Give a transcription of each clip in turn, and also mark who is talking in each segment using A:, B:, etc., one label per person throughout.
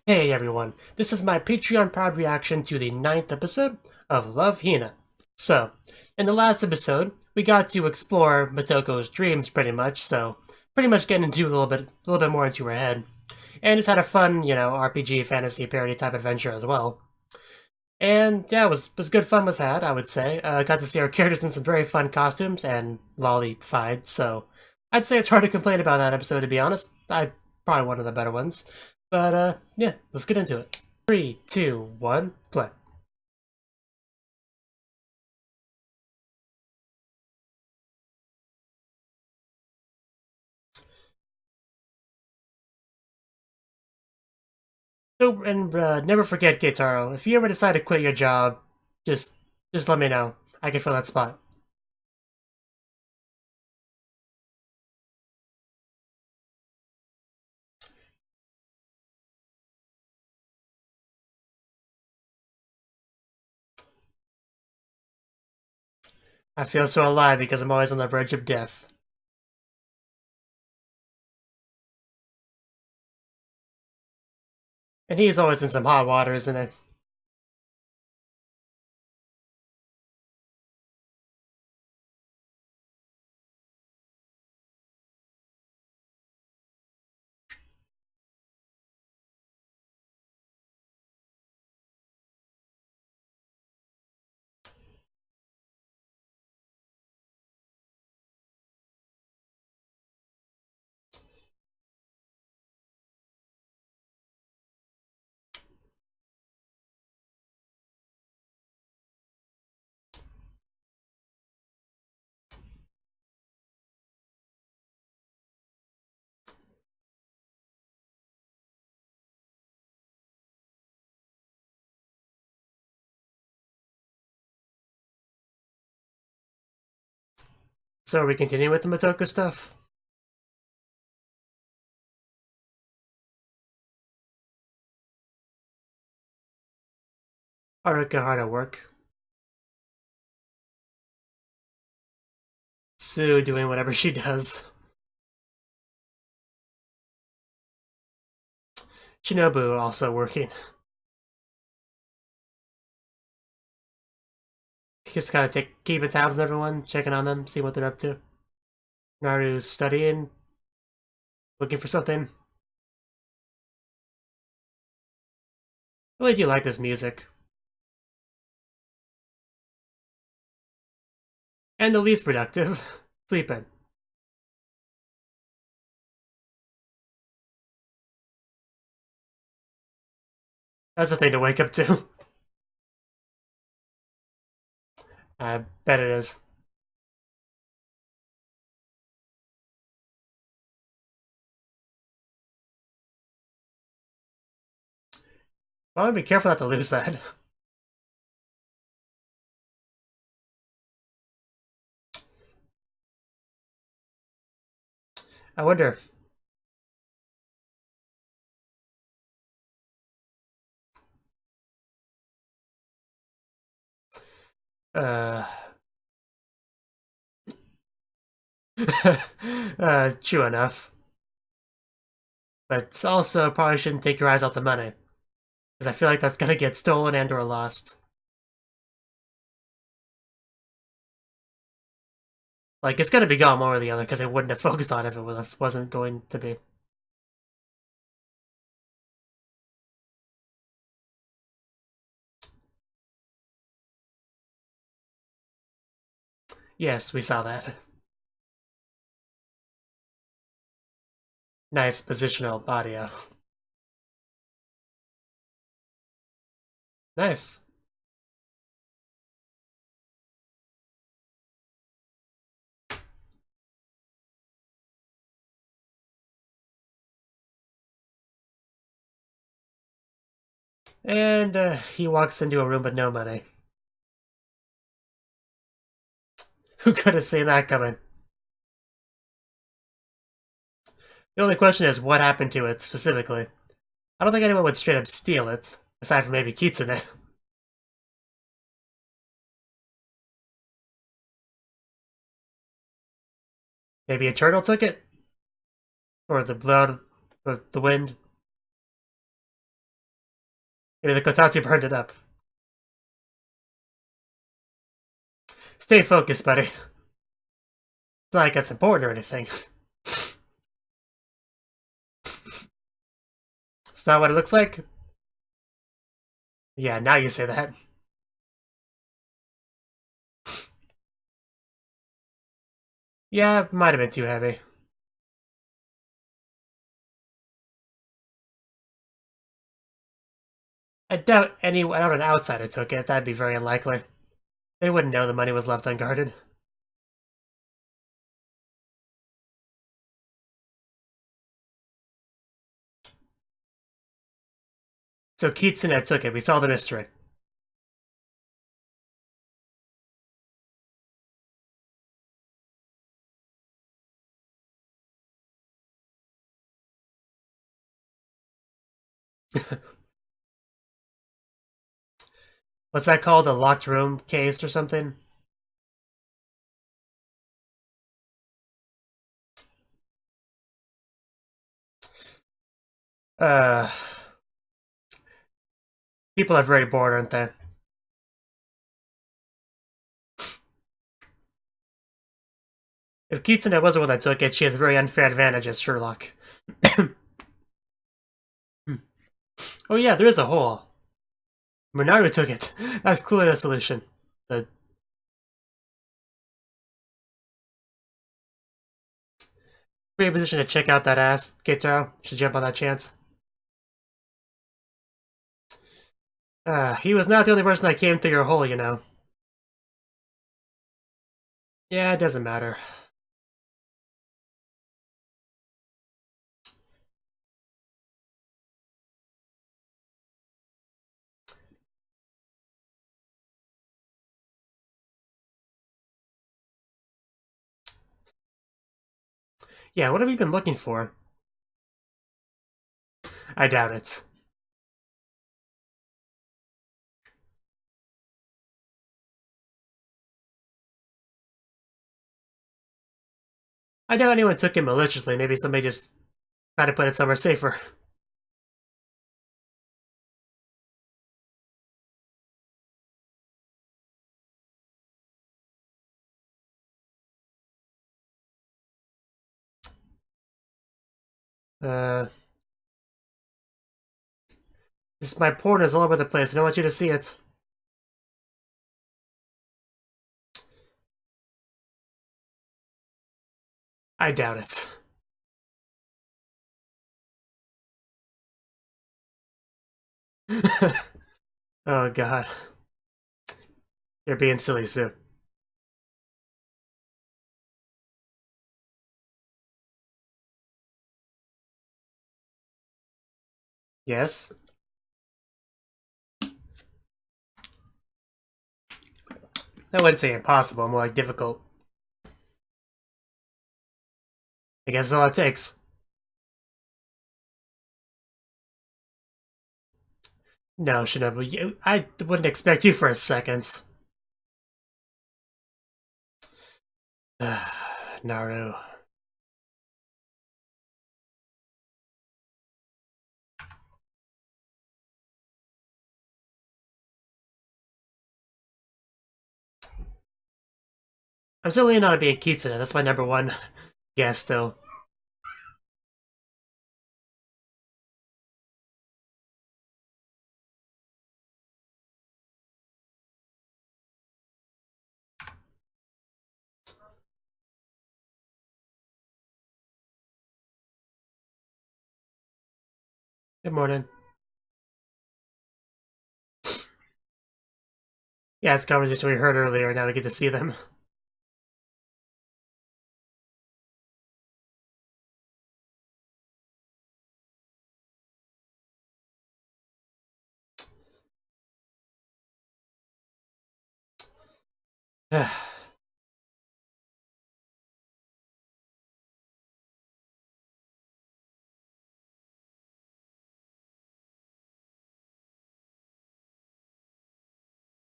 A: Hey everyone, this is my Patreon proud reaction to the 9th episode of Love Hina. So, in the last episode, we got to explore Motoko's dreams pretty much, so pretty much getting into a little bit more into her head. And just had a fun, RPG fantasy parody type adventure as well. And yeah, it was good fun was had, I would say. Got to see our characters in some very fun costumes and lolly-fied, so I'd say it's hard to complain about that episode, to be honest. Probably one of the better ones. But yeah, let's get into it. 3, 2, 1, play. So, and never forget, Keitaro, if you ever decide to quit your job, just just let me know. I can fill that spot. I feel so alive because I'm always on the verge of death. And he's always in some hot water, isn't it? So are we continuing with the Motoko stuff? Haruka hard at work. Sue doing whatever she does. Shinobu also working. Just kind of keeping tabs on everyone, checking on them, see what they're up to. Naru's studying, looking for something. Really do like this music. And the least productive, sleeping. That's a thing to wake up to. I bet it is. I want to be careful not to lose that. I wonder. Uh, true enough. But also probably shouldn't take your eyes off the money. Because I feel like that's gonna get stolen and or lost. Like, it's gonna be gone one or the other, because they wouldn't have focused on it if it wasn't going to be. Yes, we saw that. Nice positional audio. Nice. And he walks into a room with no money. Who could have seen that coming? The only question is, what happened to it specifically? I don't think anyone would straight up steal it, aside from maybe Kitsune. Maybe a turtle took it? Or the blood, or the wind? Maybe the Kotatsu burned it up. Stay focused, buddy. It's not like that's important or anything. It's not what it looks like? Yeah, now you say that. Yeah, might have been too heavy. I doubt an outsider took it. That'd be very unlikely. They wouldn't know the money was left unguarded. So Kitsune took it. We saw the mystery. What's that called? A locked room case or something? Uh, People are very bored, aren't they? If Kitsune was the one that took it, she has a very unfair advantage as Sherlock. Oh yeah, there is a hole. Minaru took it. That's clearly the solution. The great position to check out that ass, Keitaro. Should jump on that chance. He was not the only person that came through your hole, you know. Yeah, it doesn't matter. Yeah, what have you been looking for? I doubt it. I doubt anyone took it maliciously. Maybe somebody just tried to put it somewhere safer. Uh, just my porn is all over the place. I don't want you to see it. I doubt it. Oh god. You're being silly, Sue. Yes? I wouldn't say impossible, more like difficult. I guess that's all it takes. No, Shinobu, I wouldn't expect you for a second. Naru. I'm certainly not being Kitsune. That's my number one guess, still. Good morning. Yeah, it's a conversation we heard earlier. Now we get to see them.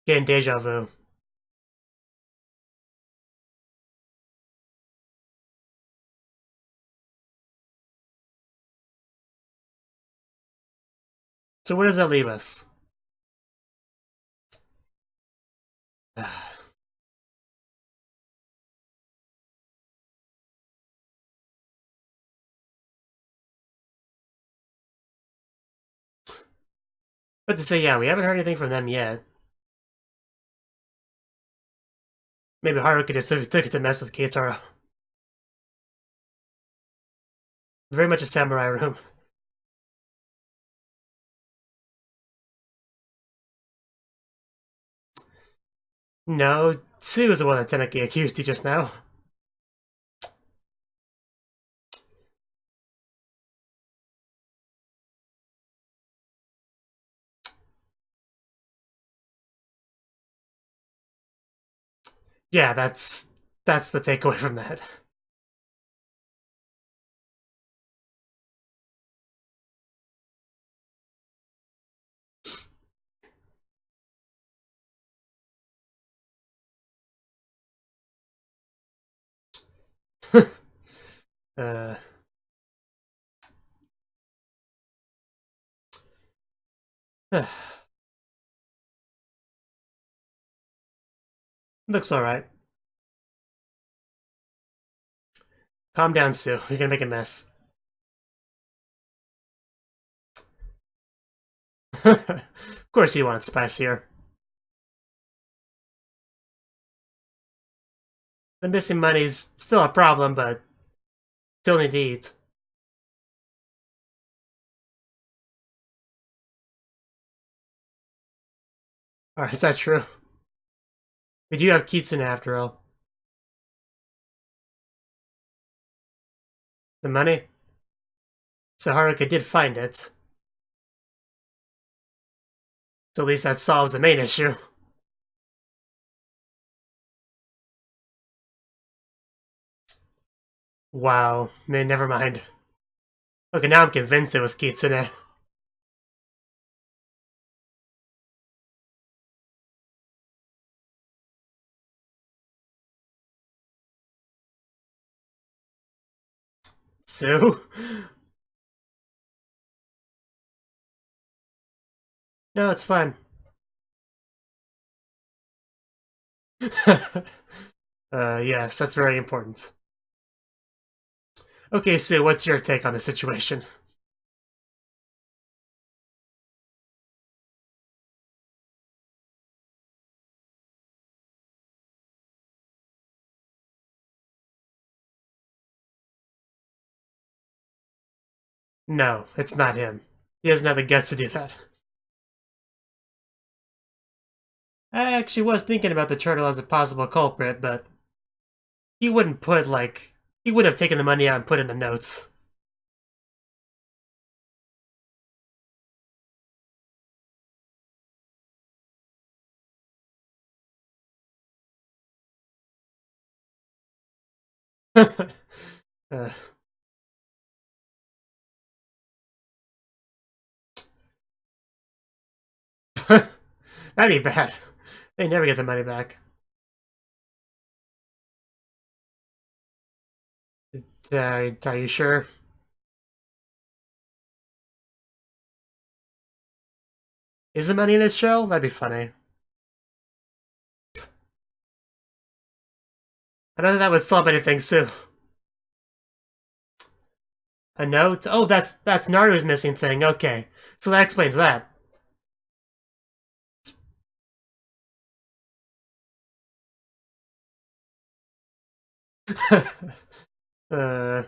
A: Getting deja vu. So where does that leave us? But to say, yeah, we haven't heard anything from them yet. Maybe Haruka just took it to mess with Keitaro. Very much a samurai room. No, Sue is the one that Cnouki accused you just now. Yeah, that's the takeaway from that. uh, looks alright. Calm down, Sue. You're gonna make a mess. Of course you want spicier. The missing money's still a problem, but still need to eat. Alright, is that true? We do have Kitsune after all. The money? So Haruka did find it. So at least that solves the main issue. Wow. Man, never mind. Okay, now I'm convinced it was Kitsune. Sue? No, it's fine. Yes, that's very important. Okay, Sue, what's your take on the situation? No, it's not him. He doesn't have the guts to do that. I actually was thinking about the turtle as a possible culprit, but he wouldn't put, like... He would have taken the money out and put in the notes. uh, that'd be bad. They never get the money back. Are you sure? Is the money in his show? That'd be funny. I don't think that would solve anything, Sue. A note? Oh, that's Naruto's missing thing. Okay, so that explains that. uh,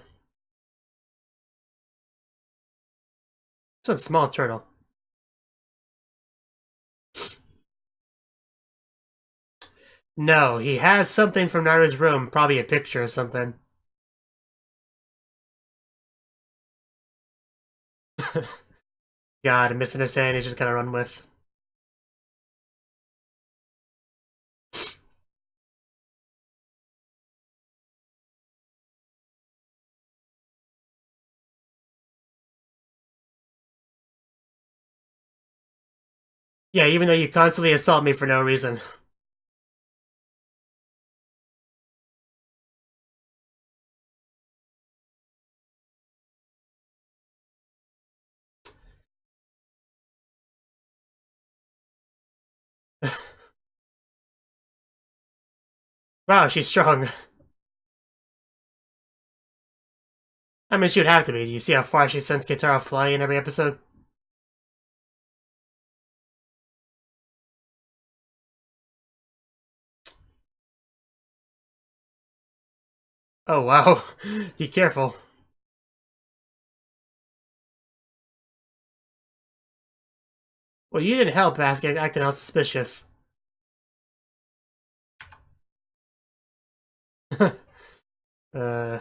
A: it's a small turtle. No, he has something from Naruto's room, probably a picture or something. God, a misunderstanding he's just gonna run with. Yeah, even though you constantly assault me for no reason. Wow, she's strong. I mean, she would have to be. Do you see how far she sends Kitaro flying in every episode? Oh, wow. Be careful. Well, you didn't help acting all suspicious. uh...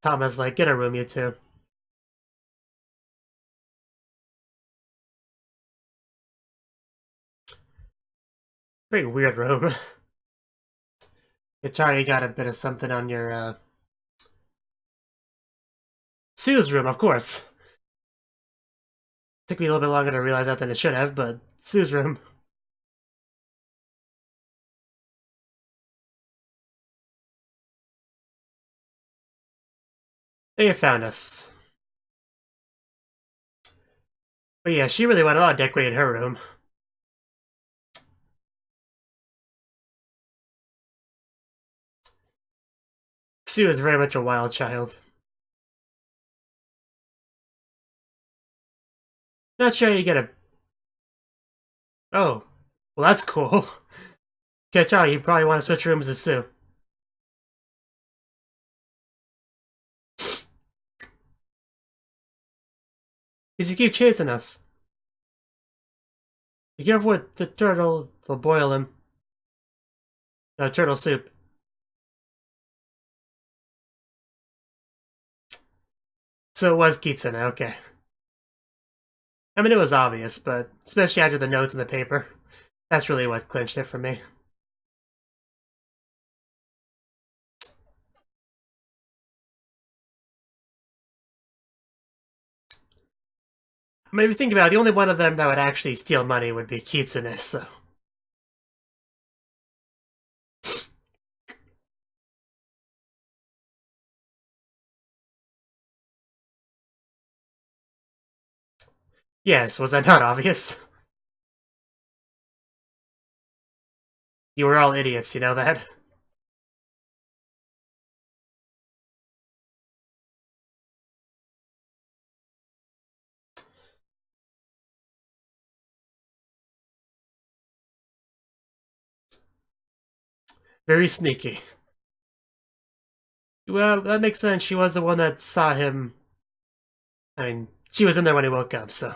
A: Thomas, like, get a room, you two. Pretty weird room. Kitaro, you got a bit of something on your, Sue's room, of course. Took me a little bit longer to realize that than it should have, but Sue's room. They found us. But yeah, she really went a lot of decorating her room. Sue is very much a wild child. Not sure you get a... Oh. Well, that's cool. Catch out, you probably want to switch rooms with Sue. Because you keep chasing us. Be careful with the turtle, they'll boil him. No, turtle soup. So it was Kitsune, okay. I mean, it was obvious, but especially after the notes in the paper. That's really what clinched it for me. I mean, if you think about it, the only one of them that would actually steal money would be Kitsune, so... Yes, was that not obvious? You were all idiots, you know that? Very sneaky. Well, that makes sense. She was the one that saw him. I mean, she was in there when he woke up, so...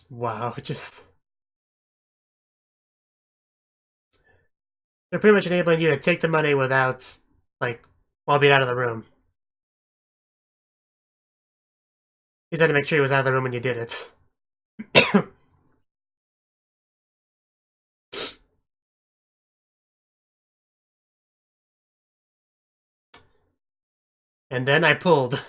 A: Wow, just... They're pretty much enabling you to take the money without, like, while being out of the room. He had to make sure he was out of the room when you did it. And then I pulled.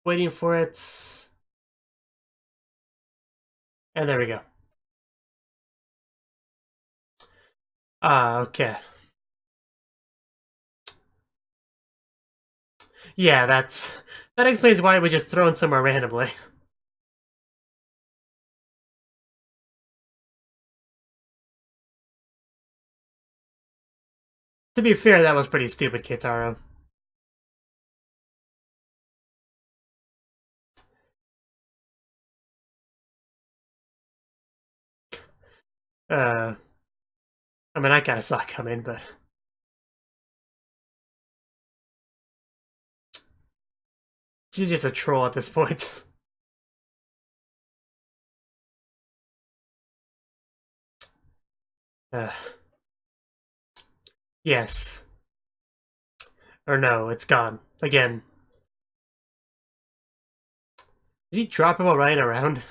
A: Waiting for it. And there we go. Ah, okay. Yeah, that explains why it was just thrown somewhere randomly. To be fair, that was pretty stupid, Kitaro. I mean, I kinda saw it coming, but... She's just a troll at this point. Yes. Or no, it's gone. Again. Did he drop him while running around?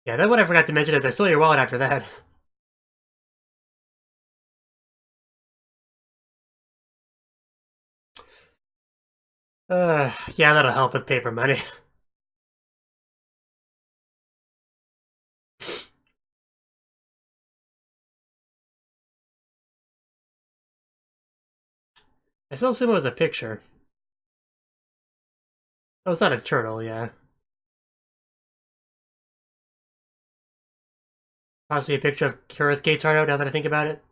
A: Yeah, then what I forgot to mention is I stole your wallet after that. Yeah, that'll help with paper money. I still assume it was a picture. Oh, it's not a turtle, yeah. Possibly a picture of her with Keitaro, now that I think about it.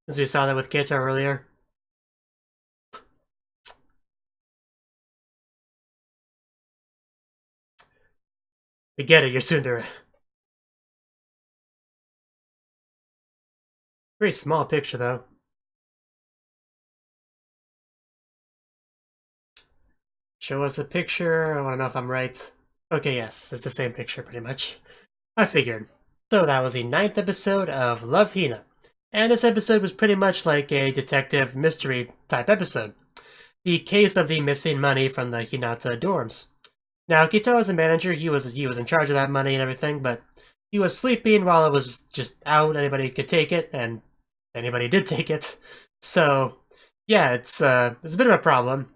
A: Since we saw that with Keitaro earlier. We get it, you're Tsundere. Very small picture, though. Show us the picture. I want to know if I'm right. Okay, yes, it's the same picture, pretty much. I figured. So that was the 9th episode of Love Hina. And this episode was pretty much like a detective mystery type episode. The case of the missing money from the Hinata dorms. Now, Kitaro was the manager, he was in charge of that money and everything, but he was sleeping while it was just out, anybody could take it, and anybody did take it. So, yeah, it's a bit of a problem.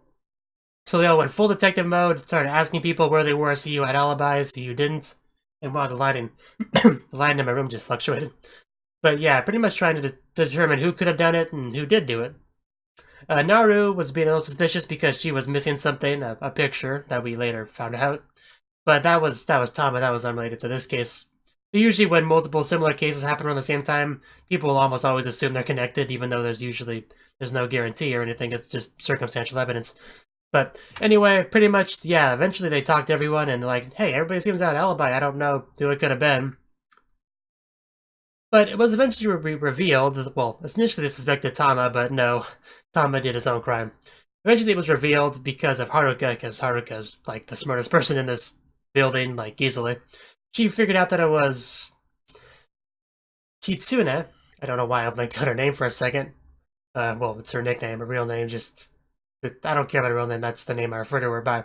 A: So they all went full detective mode, started asking people where they were, so you had alibis, so you didn't. And wow, the lighting in my room just fluctuated. But yeah, pretty much trying to determine who could have done it and who did do it. Naru was being a little suspicious because she was missing something, a picture that we later found out. But that was Tama, that was unrelated to this case. But usually when multiple similar cases happen around the same time, people will almost always assume they're connected, even though there's no guarantee or anything, it's just circumstantial evidence. But anyway, pretty much, yeah, eventually they talked to everyone and like, hey, everybody seems to have an alibi, I don't know who it could have been. But it was eventually revealed, well, initially they suspected Tama, but no, Tama did his own crime. Eventually it was revealed because of Haruka, because Haruka's like the smartest person in this building, like easily. She figured out that it was Kitsune. I don't know why I've linked on her name for a second. Well, it's her nickname, her real name, just... I don't care about her real name, that's the name I refer to her by.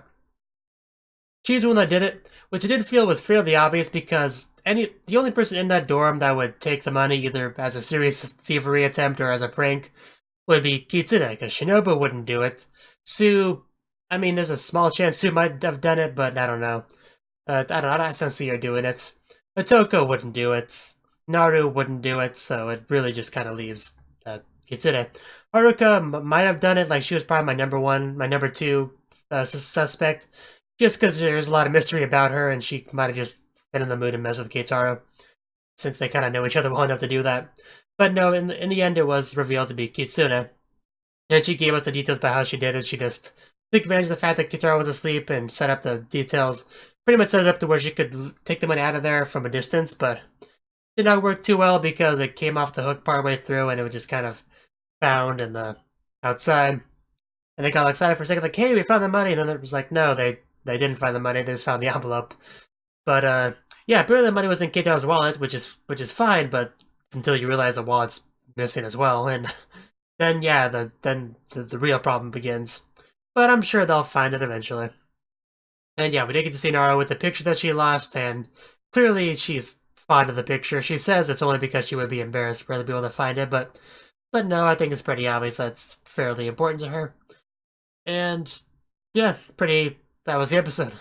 A: She's the one that did it, which I did feel was fairly obvious because the only person in that dorm that would take the money either as a serious thievery attempt or as a prank would be Kitsune, because Shinobu wouldn't do it. Sue, I mean, there's a small chance Sue might have done it, but I don't know. I don't see her doing it. Otoko wouldn't do it. Naru wouldn't do it, so it really just kind of leaves Kitsune. Haruka might have done it, like she was probably my number two suspect, just because there's a lot of mystery about her, and she might have just been in the mood to mess with Keitaro, since they kind of know each other well enough to do that. But no, in the end, it was revealed to be Kitsune, and she gave us the details about how she did it. She just took advantage of the fact that Keitaro was asleep and set up the details, pretty much set it up to where she could take the money out of there from a distance, but did not work too well because it came off the hook partway through, and it was just kind of found in the outside. And they got excited for a second, like, hey, we found the money, and then it was like, no, they didn't find the money, they just found the envelope. But yeah, apparently the money was in Keitaro's wallet, which is fine, but until you realize the wallet's missing as well, and then yeah, the real problem begins. But I'm sure they'll find it eventually. And yeah, we did get to see Naru with the picture that she lost, and clearly she's fond of the picture. She says it's only because she would be embarrassed for other people to find it, but no, I think it's pretty obvious that's fairly important to her. And yeah, that was the episode.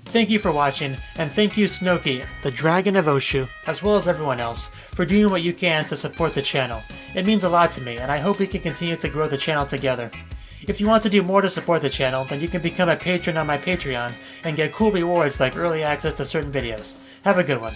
A: Thank you for watching, and thank you Cnouki, the Dragon of Oshu, as well as everyone else, for doing what you can to support the channel. It means a lot to me, and I hope we can continue to grow the channel together. If you want to do more to support the channel, then you can become a patron on my Patreon, and get cool rewards like early access to certain videos. Have a good one.